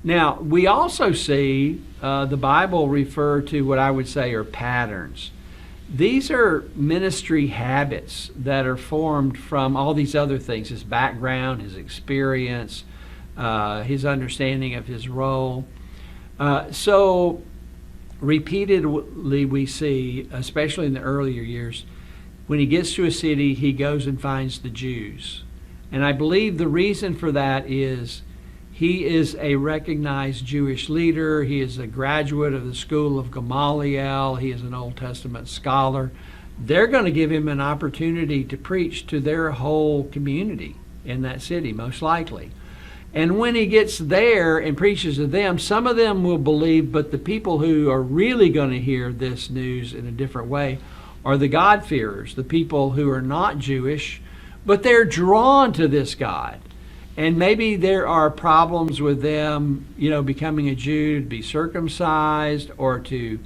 Now, we also see the Bible refer to what I would say are patterns. These are ministry habits that are formed from all these other things: his background, his experience, his understanding of his role. So repeatedly we see, especially in the earlier years, when he gets to a city, he goes and finds the Jews. And I believe the reason for that is he is a recognized Jewish leader. He is a graduate of the school of Gamaliel. He is an Old Testament scholar. They're going to give him an opportunity to preach to their whole community in that city, most likely. And when he gets there and preaches to them, some of them will believe, but the people who are really going to hear this news in a different way are the God-fearers, the people who are not Jewish, but they're drawn to this God. And maybe there are problems with them, becoming a Jew, to be circumcised, or to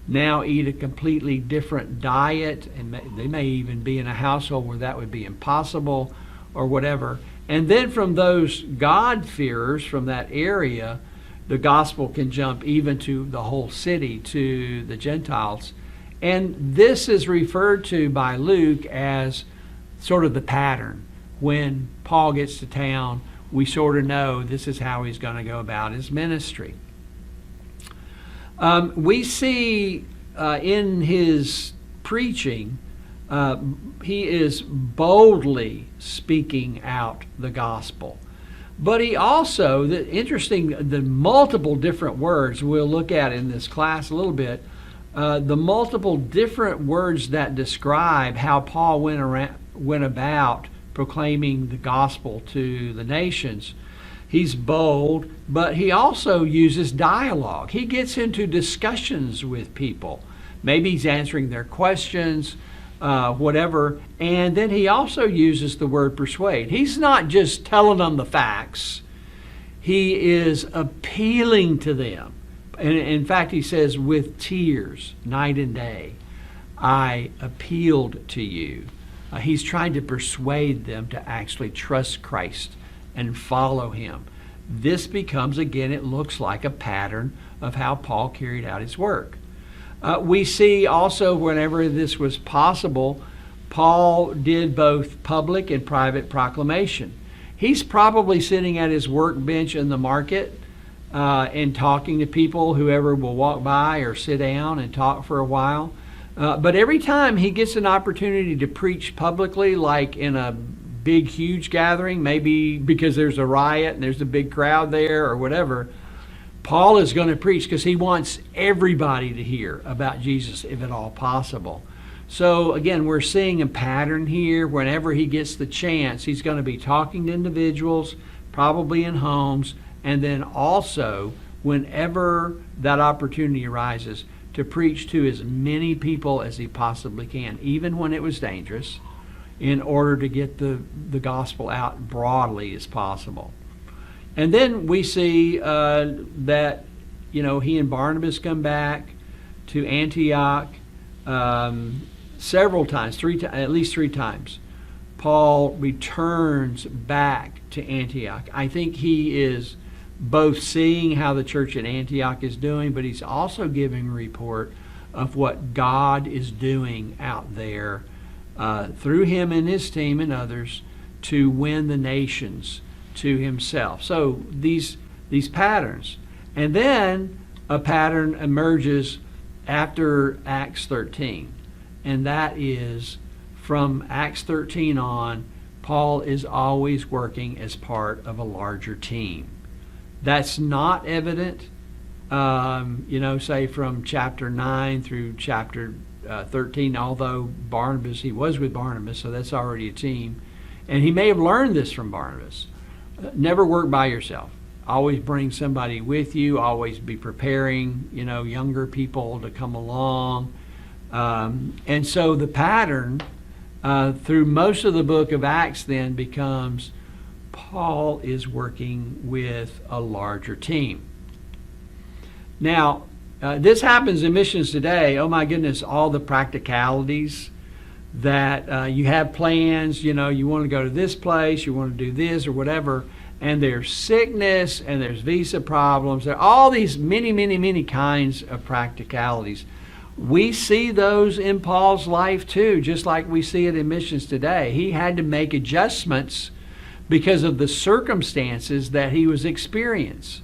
now eat a completely different diet. And they may even be in a household where that would be impossible, or whatever. And then from those God-fearers from that area, the gospel can jump even to the whole city, to the Gentiles. And this is referred to by Luke as sort of the pattern. When Paul gets to town, we sort of know this is how he's going to go about his ministry. We see in his preaching, he is boldly speaking out the gospel. But he also, the multiple different words we'll look at in this class a little bit, the multiple different words that describe how Paul went about proclaiming the gospel to the nations. He's bold, but he also uses dialogue. He gets into discussions with people. Maybe he's answering their questions, whatever. And then he also uses the word persuade. He's not just telling them the facts. He is appealing to them. And in fact, he says, with tears, night and day, I appealed to you. He's trying to persuade them to actually trust Christ and follow him. This becomes, again, it looks like a pattern of how Paul carried out his work. We see also, whenever this was possible, Paul did both public and private proclamation. He's probably sitting at his workbench in the market and talking to people, whoever will walk by or sit down and talk for a while. But every time he gets an opportunity to preach publicly, like in a big, huge gathering, maybe because there's a riot and there's a big crowd there or whatever, Paul is going to preach because he wants everybody to hear about Jesus, if at all possible. So again, we're seeing a pattern here. Whenever he gets the chance, he's going to be talking to individuals, probably in homes, and then also, whenever that opportunity arises, to preach to as many people as he possibly can, even when it was dangerous, in order to get the gospel out broadly as possible. And then we see that, he and Barnabas come back to Antioch several times, at least three times. Paul returns back to Antioch. I think he is both seeing how the church at Antioch is doing, but he's also giving a report of what God is doing out there through him and his team and others to win the nations to himself. So these patterns. And then a pattern emerges after Acts 13. And that is, from Acts 13 on, Paul is always working as part of a larger team. That's not evident, say from chapter 9 through chapter 13, although Barnabas, he was with Barnabas, so that's already a team. And he may have learned this from Barnabas. Never work by yourself. Always bring somebody with you. Always be preparing, younger people to come along. And so the pattern through most of the book of Acts then becomes Paul is working with a larger team. Now, this happens in missions today. Oh my goodness, all the practicalities that you have plans, you want to go to this place, you want to do this or whatever. and there's sickness, and there's visa problems. There are all these many kinds of practicalities. We see those in Paul's life too, just like we see it in missions today. He had to make adjustments because of the circumstances that he was experiencing.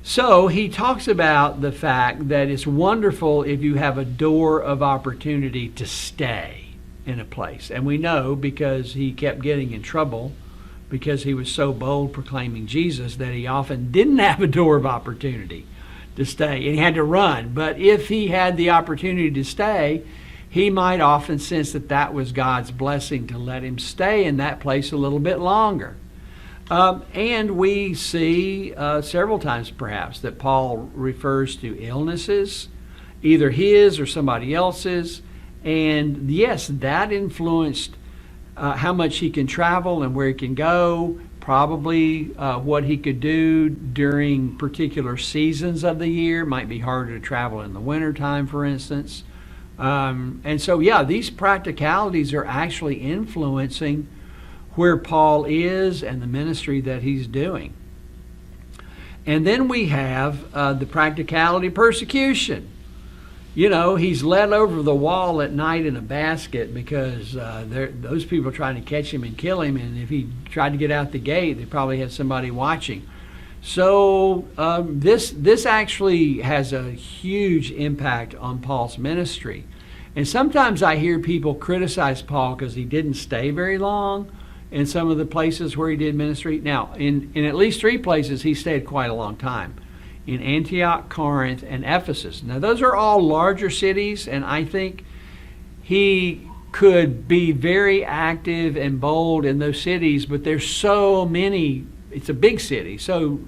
So he talks about the fact that it's wonderful if you have a door of opportunity to stay in a place. And we know because he kept getting in trouble because he was so bold proclaiming Jesus that he often didn't have a door of opportunity to stay, and he had to run. But if he had the opportunity to stay, he might often sense that that was God's blessing to let him stay in that place a little bit longer. And we see several times perhaps that Paul refers to illnesses, either his or somebody else's, and yes, that influenced how much he can travel and where he can go, probably what he could do during particular seasons of the year. Might be harder to travel in the wintertime, for instance. And so, yeah, these practicalities are actually influencing where Paul is and the ministry that he's doing. And then we have the practicality of persecution. You know, he's led over the wall at night in a basket because those people are trying to catch him and kill him. And if he tried to get out the gate, they probably had somebody watching. So this actually has a huge impact on Paul's ministry. And sometimes I hear people criticize Paul because he didn't stay very long in some of the places where he did ministry. Now, in at least 3 places, he stayed quite a long time. In Antioch, Corinth, and Ephesus. Now, those are all larger cities, and I think he could be very active and bold in those cities, but there's so many. It's a big city, so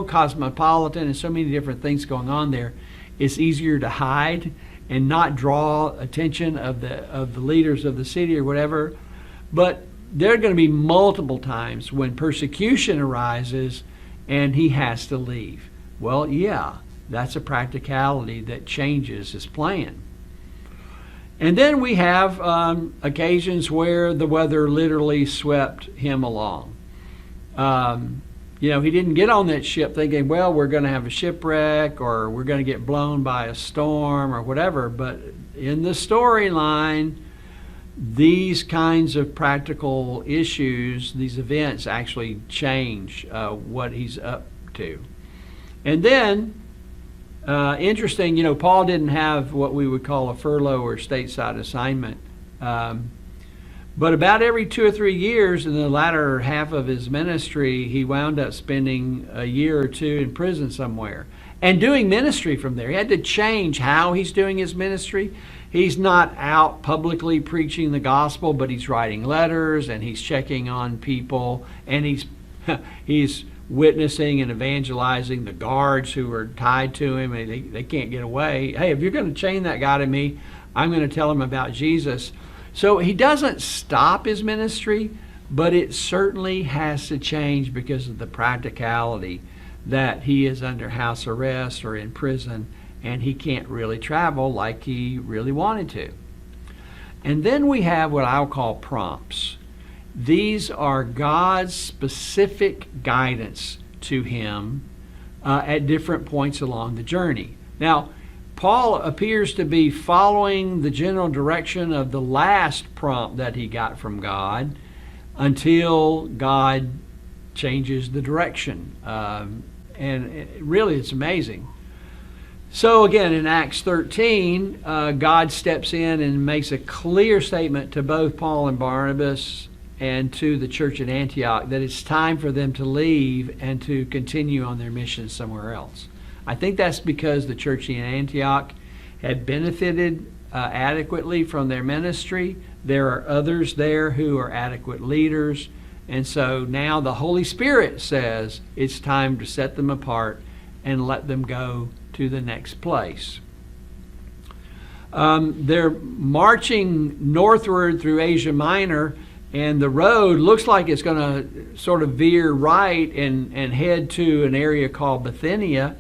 cosmopolitan, and so many different things going on there. It's easier to hide and not draw attention of the leaders of the city or whatever. But there are going to be multiple times when persecution arises and he has to leave. Well, yeah, that's a practicality that changes his plan. And then we have occasions where the weather literally swept him along. You know, he didn't get on that ship thinking, well, we're going to have a shipwreck or we're going to get blown by a storm or whatever. But in the storyline, these kinds of practical issues, these events actually change what he's up to. And then, interesting, you know, Paul didn't have what we would call a furlough or stateside assignment. But about every 2 or 3 years in the latter half of his ministry, he wound up spending a year or two in prison somewhere and doing ministry from there. He had to change how he's doing his ministry. He's not out publicly preaching the gospel, but he's writing letters and he's checking on people, and he's witnessing and evangelizing the guards who are tied to him, and they can't get away. Hey, if you're going to chain that guy to me, I'm going to tell him about Jesus. So he doesn't stop his ministry, but it certainly has to change because of the practicality that he is under house arrest or in prison, and he can't really travel like he really wanted to. And then we have what I'll call prompts. These are God's specific guidance to him at different points along the journey. Now, Paul appears to be following the general direction of the last prompt that he got from God until God changes the direction. And really, it's amazing. So again, in Acts 13, God steps in and makes a clear statement to both Paul and Barnabas and to the church at Antioch that it's time for them to leave and to continue on their mission somewhere else. I think that's because the church in Antioch had benefited adequately from their ministry. There are others there who are adequate leaders. And so now the Holy Spirit says it's time to set them apart and let them go to the next place. They're marching northward through Asia Minor, and the road looks like it's going to sort of veer right and head to an area called Bithynia.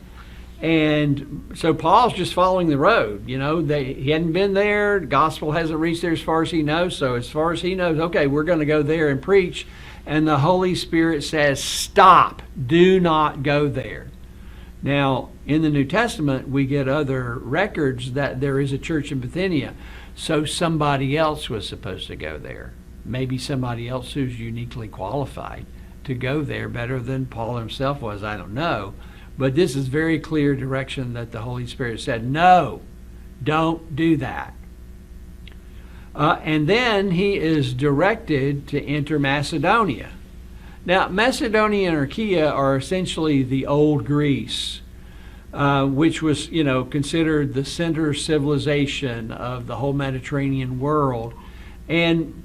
And so Paul's just following the road. He hadn't been there. The gospel hasn't reached there as far as he knows. So as far as he knows, okay, we're going to go there and preach. And the Holy Spirit says, stop. Do not go there. Now, in the New Testament, we get other records that there is a church in Bithynia. So somebody else was supposed to go there. Maybe somebody else who's uniquely qualified to go there better than Paul himself was. I don't know. But this is very clear direction that the Holy Spirit said, no, don't do that. And then he is directed to enter Macedonia. Now, Macedonia and Achaia are essentially the old Greece, which was, considered the center civilization of the whole Mediterranean world. And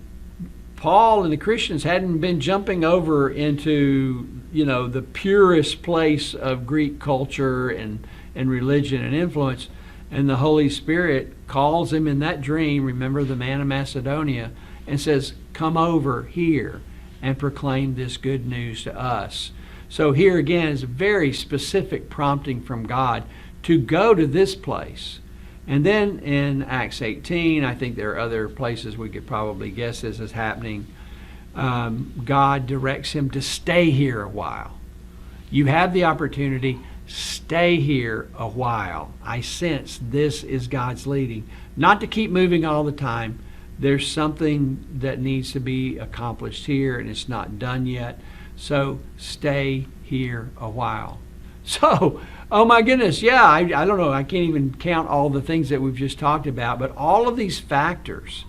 Paul and the Christians hadn't been jumping over into, the purest place of Greek culture and religion and influence. And the Holy Spirit calls him in that dream, remember the man of Macedonia, and says, come over here and proclaim this good news to us. So here again is a very specific prompting from God to go to this place. And then in Acts 18, I think there are other places we could probably guess this is happening. God directs him to stay here a while. You have the opportunity, stay here a while. I sense this is God's leading. Not to keep moving all the time. There's something that needs to be accomplished here and it's not done yet. So stay here a while. So, oh my goodness, yeah, I don't know. I can't even count all the things that we've just talked about. But all of these factors,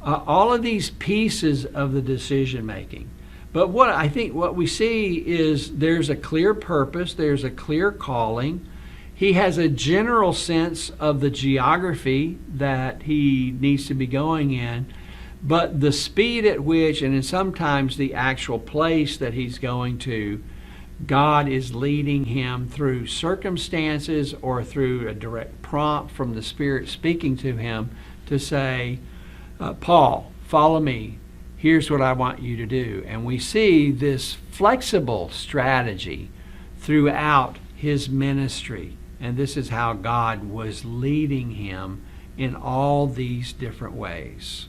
all of these pieces of the decision making. But what we see is there's a clear purpose, there's a clear calling. He has a general sense of the geography that he needs to be going in, but the speed at which, and sometimes the actual place that he's going to, God is leading him through circumstances or through a direct prompt from the Spirit speaking to him to say, Paul, follow me. Here's what I want you to do. And we see this flexible strategy throughout his ministry. And this is how God was leading him in all these different ways.